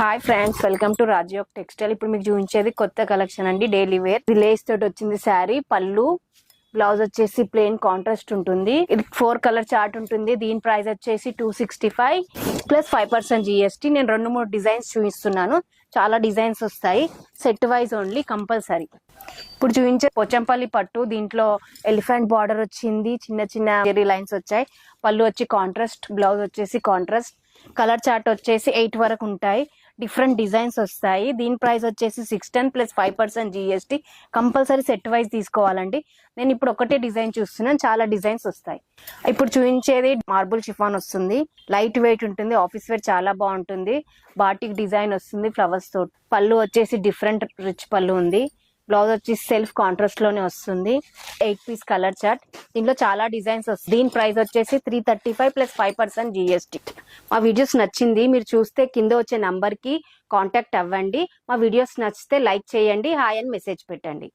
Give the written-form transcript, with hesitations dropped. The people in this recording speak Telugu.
Hi friends, welcome to Rajyog textile. ఇప్పుడు మీకు చూపించేది కొత్త కలెక్షన్ అండి, డైలీ వేర్. ఇది లేస్ తోటి వచ్చింది శారీ. పళ్ళు, బ్లౌజ్ వచ్చేసి ప్లెయిన్ కాంట్రాస్ట్ ఉంటుంది. ఇది 4 కలర్ చార్ట్ ఉంటుంది. దీని ప్రైస్ వచ్చేసి 265 ప్లస్ 5% GST. నేను 2-3 డిజైన్స్ చూపిస్తున్నాను. చాలా డిజైన్స్ వస్తాయి. Set wise only, compulsory. ఇప్పుడు చూపించే పోచంపల్లి పట్టు. దీంట్లో ఎలిఫెంట్ బార్డర్ వచ్చింది, చిన్న చిన్న జెరీ లైన్స్ వచ్చాయి. పళ్ళు వచ్చి కాంట్రాస్ట్, బ్లౌజ్ వచ్చేసి కాంట్రాస్ట్. కలర్ చార్ట్ వచ్చేసి 8 వరకు ఉంటాయి. డిఫరెంట్ డిజైన్స్ వస్తాయి. దీని ప్రైస్ వచ్చేసి 610 plus 5% GST. Compulsory set wise తీసుకోవాలండి. నేను ఇప్పుడు ఒకటే డిజైన్ చూస్తున్నాను, చాలా డిజైన్స్ వస్తాయి. ఇప్పుడు చూపించేది మార్బుల్ షిఫాన్ వస్తుంది. లైట్ వెయిట్ ఉంటుంది, ఆఫీస్ వేర్ చాలా బాగుంటుంది. బాటిక్ డిజైన్ వస్తుంది ఫ్లవర్స్ తోటి. పళ్ళు వచ్చేసి డిఫరెంట్ రిచ్ పళ్ళు ఉంది. బ్లౌజ్ వచ్చి సెల్ఫ్ కాంట్రాస్ట్ లోనే వస్తుంది. 8 పీస్ కలర్ చార్ట్. దీంట్లో చాలా డిజైన్స్ వస్తాయి. దీని ప్రైస్ వచ్చేసి 335 ప్లస్ 5% GST. మా వీడియోస్ నచ్చింది మీరు చూస్తే కింద వచ్చే నంబర్ కి కాంటాక్ట్ అవ్వండి. మా వీడియోస్ నచ్చితే లైక్ చేయండి, హాయ్ అని మెసేజ్ పెట్టండి.